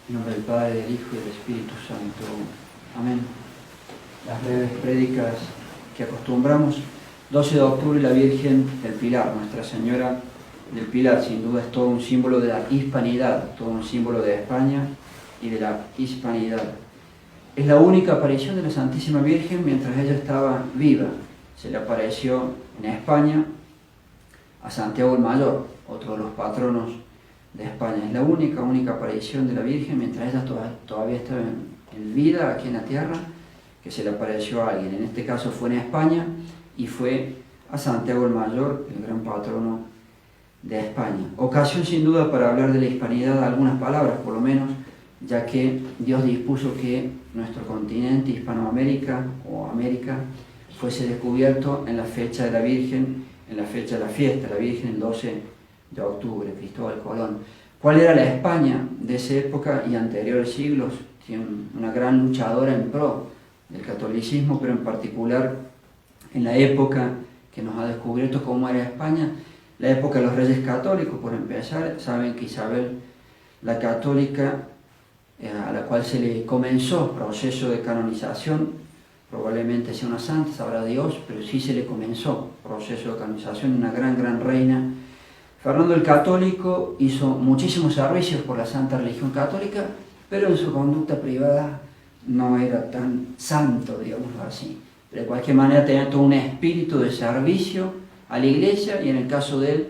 En nombre del Padre, del Hijo y del Espíritu Santo. Amén. Las breves prédicas que acostumbramos. 12 de octubre, la Virgen del Pilar, Nuestra Señora del Pilar, sin duda es todo un símbolo de la hispanidad, todo un símbolo de España y de la hispanidad. Es la única aparición de la Santísima Virgen mientras ella estaba viva. Se le apareció en España a Santiago el Mayor, otro de los patronos de España. Es la única aparición de la Virgen mientras ella todavía estaba en vida aquí en la tierra, que se le apareció a alguien. En este caso fue en España y fue a Santiago el Mayor, el gran patrono de España. Ocasión sin duda para hablar de la hispanidad, algunas palabras por lo menos, ya que Dios dispuso que nuestro continente, Hispanoamérica o América, fuese descubierto en la fecha de la Virgen, en la fecha de la fiesta de la Virgen, el 12 de octubre, Cristóbal Colón. ¿Cuál era la España de esa época y anteriores siglos? Una gran luchadora en pro del catolicismo, pero en particular en la época que nos ha descubierto cómo era España, la época de los reyes católicos, por empezar. Saben que Isabel la Católica, a la cual se le comenzó proceso de canonización, probablemente sea una santa, sabrá Dios, pero sí se le comenzó proceso de canonización, una gran reina. Fernando el Católico hizo muchísimos servicios por la santa religión católica, pero en su conducta privada no era tan santo, digámoslo así. De cualquier manera tenía todo un espíritu de servicio a la Iglesia y en el caso de él,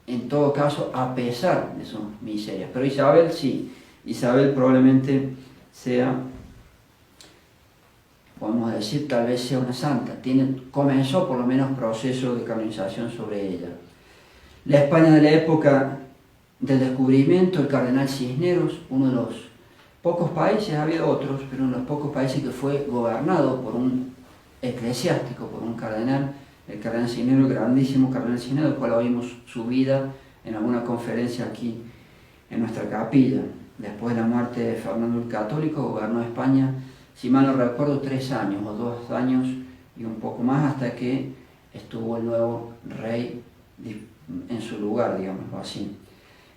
en todo caso, a pesar de sus miserias. Pero Isabel sí, Isabel probablemente sea, podemos decir, tal vez sea una santa. Comenzó por lo menos proceso de canonización sobre ella. La España de la época del descubrimiento, el cardenal Cisneros, uno de los pocos países, ha habido otros, pero uno de los pocos países que fue gobernado por un eclesiástico, por un cardenal, el cardenal Cisneros, el grandísimo cardenal Cisneros, del cual oímos su vida en alguna conferencia aquí en nuestra capilla. Después de la muerte de Fernando el Católico, gobernó España, si mal no recuerdo, 3 años o 2 años y un poco más, hasta que estuvo el nuevo rey en su lugar, digámoslo así.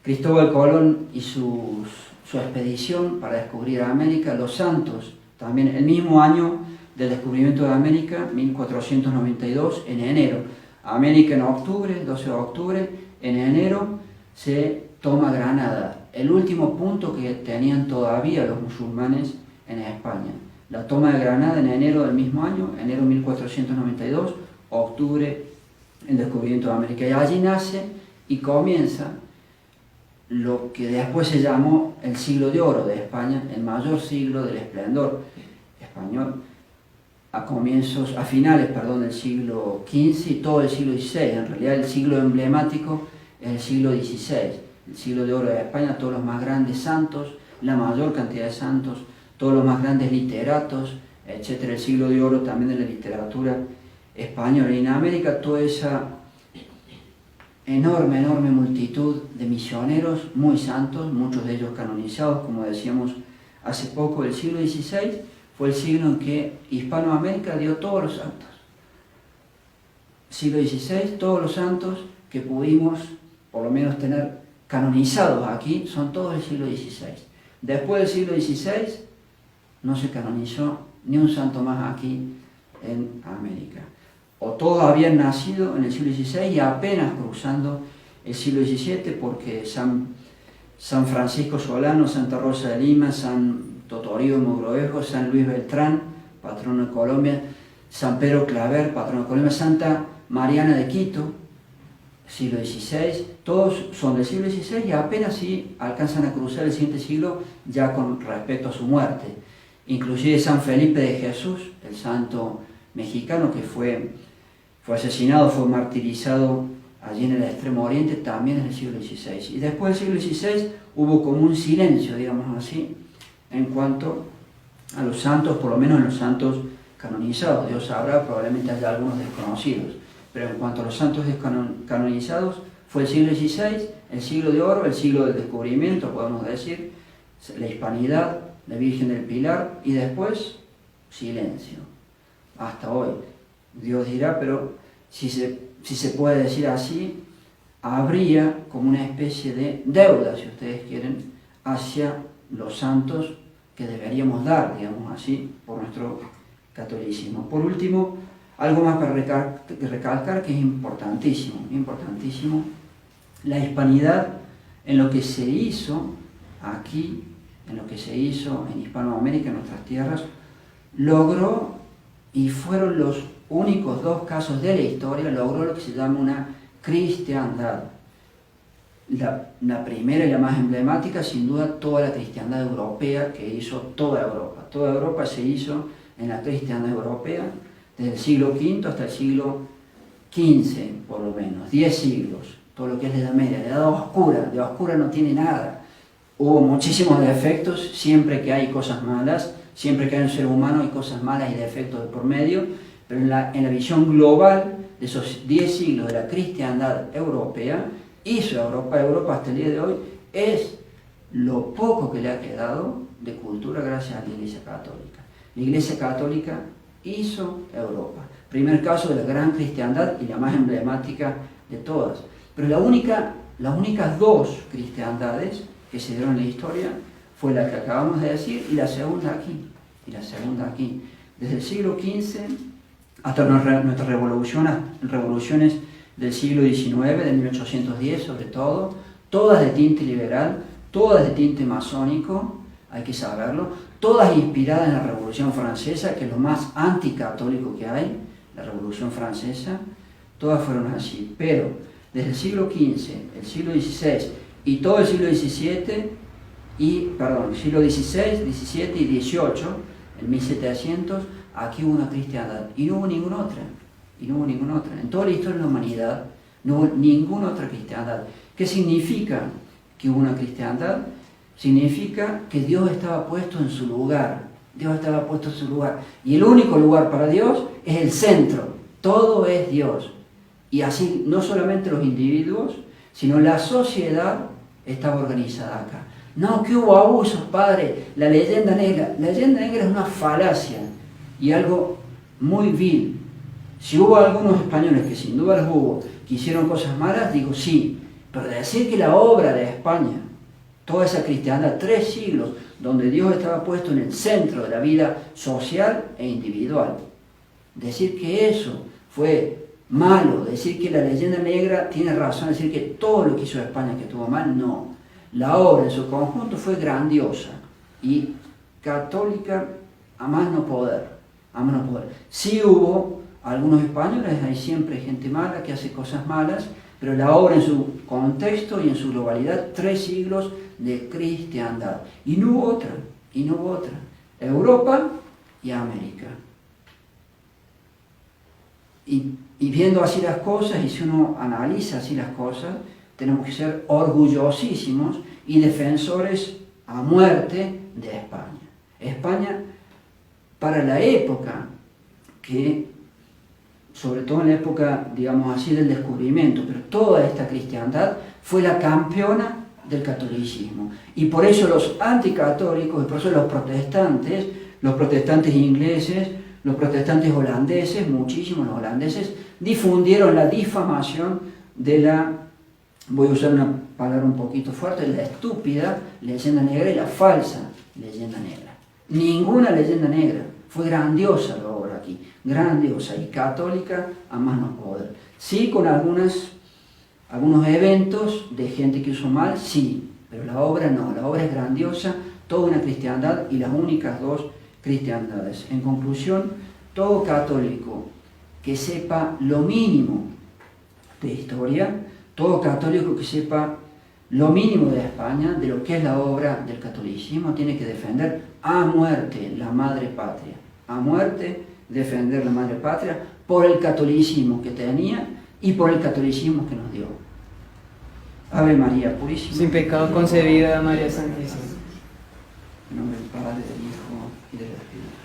Cristóbal Colón y su expedición para descubrir América, los santos, también el mismo año del descubrimiento de América, 1492, en enero. América en octubre, 12 de octubre, en enero se toma Granada, el último punto que tenían todavía los musulmanes en España. La toma de Granada en enero del mismo año, enero 1492, octubre, el descubrimiento de América. Y allí nace y comienza lo que después se llamó el siglo de oro de España, el mayor siglo del esplendor español, a finales del siglo XV y todo el siglo XVI. En realidad el siglo emblemático es el siglo XVI, el siglo de oro de España, todos los más grandes santos, la mayor cantidad de santos, todos los más grandes literatos, etc. El siglo de oro también de la literatura española. Y en América toda esa enorme multitud de misioneros muy santos, muchos de ellos canonizados, como decíamos hace poco. El siglo XVI fue el siglo en que Hispanoamérica dio todos los santos. Siglo XVI, todos los santos que pudimos por lo menos tener canonizados aquí son todos del siglo XVI. Después del siglo XVI no se canonizó ni un santo más aquí en América. O todos habían nacido en el siglo XVI y apenas cruzando el siglo XVII, porque San Francisco Solano, Santa Rosa de Lima, San Totorio Mogrovejo, San Luis Beltrán, patrono de Colombia, San Pedro Claver, patrono de Colombia, Santa Mariana de Quito, siglo XVI, todos son del siglo XVI y apenas sí alcanzan a cruzar el siguiente siglo ya con respecto a su muerte. Inclusive San Felipe de Jesús, el santo mexicano que fue asesinado, fue martirizado allí en el Extremo Oriente, también en el siglo XVI. Y después del siglo XVI hubo como un silencio, digamos así, en cuanto a los santos, por lo menos en los santos canonizados. Dios sabrá, probablemente haya algunos desconocidos. Pero en cuanto a los santos canonizados, fue el siglo XVI, el siglo de oro, el siglo del descubrimiento, podemos decir, la hispanidad, la Virgen del Pilar, y después silencio, hasta hoy. Dios dirá, pero si se puede decir así, habría como una especie de deuda, si ustedes quieren, hacia los santos que deberíamos dar, digamos así, por nuestro catolicismo. Por último, algo más para recalcar que es importantísimo, importantísimo, la hispanidad en lo que se hizo aquí, en lo que se hizo en Hispanoamérica, en nuestras tierras, logró, y fueron los únicos dos casos de la historia, logró lo que se llama una cristiandad. La primera y la más emblemática, sin duda, toda la cristiandad europea que hizo toda Europa. Toda Europa se hizo en la cristiandad europea, desde el siglo V hasta el siglo XV, por lo menos, 10 siglos, todo lo que es la Edad Media, la Edad Oscura, de oscura no tiene nada. Hubo muchísimos defectos, siempre que hay cosas malas, siempre que hay un ser humano hay cosas malas y defectos de por medio, pero en la visión global de esos 10 siglos de la cristiandad europea, hizo Europa hasta el día de hoy, es lo poco que le ha quedado de cultura gracias a la Iglesia Católica. La Iglesia Católica hizo Europa. Primer caso de la gran cristiandad y la más emblemática de todas. Pero las únicas dos cristiandades que se dieron en la historia fue la que acabamos de decir y la segunda aquí. Desde el siglo XV hasta nuestras revoluciones del siglo XIX, de 1810 sobre todo, todas de tinte liberal, todas de tinte masónico, hay que saberlo, todas inspiradas en la Revolución Francesa, que es lo más anticatólico que hay, la Revolución Francesa, todas fueron así. Pero desde el siglo XV, el siglo XVI y todo el siglo XVII, el siglo XVI, XVII y XVIII, en 1700, aquí hubo una cristiandad y no hubo ninguna otra. En toda la historia de la humanidad no hubo ninguna otra cristiandad. ¿Qué significa que hubo una cristiandad? Significa que Dios estaba puesto en su lugar. Y el único lugar para Dios es el centro. Todo es Dios. Y así, no solamente los individuos, sino la sociedad estaba organizada acá. No, que hubo abusos, padre. La leyenda negra es una falacia y algo muy vil. Si hubo algunos españoles, que sin duda los hubo, que hicieron cosas malas, digo sí, pero decir que la obra de España, toda esa cristiandad, 3 siglos, donde Dios estaba puesto en el centro de la vida social e individual, decir que eso fue malo, decir que la leyenda negra tiene razón, decir que todo lo que hizo España que estuvo mal, no. La obra en su conjunto fue grandiosa y católica a más no poder. Sí hubo algunos españoles, hay siempre gente mala que hace cosas malas, pero la obra en su contexto y en su globalidad, 3 siglos de cristiandad. Y no hubo otra. Europa y América. Y viendo así las cosas, y si uno analiza así las cosas, tenemos que ser orgullosísimos y defensores a muerte de España. España, para la época que, sobre todo en la época, digamos así, del descubrimiento, pero toda esta cristiandad fue la campeona del catolicismo. Y por eso los anticatólicos, y por eso los protestantes ingleses, los protestantes holandeses, muchísimos los holandeses, difundieron la difamación de la, voy a usar una palabra un poquito fuerte, la estúpida leyenda negra y la falsa leyenda negra. Ninguna leyenda negra. Fue grandiosa la obra aquí, grandiosa y católica a más no poder. Sí, con algunos eventos de gente que usó mal, sí, pero la obra no, la obra es grandiosa, toda una cristiandad y las únicas dos cristiandades. En conclusión, todo católico que sepa lo mínimo de historia, todo católico que sepa lo mínimo de España, de lo que es la obra del catolicismo, tiene que defender a muerte la madre patria. A muerte defender la madre patria por el catolicismo que tenía y por el catolicismo que nos dio. Ave María Purísima. Sin pecado concebida, María Santísima. En nombre del Padre, del Hijo y del Espíritu.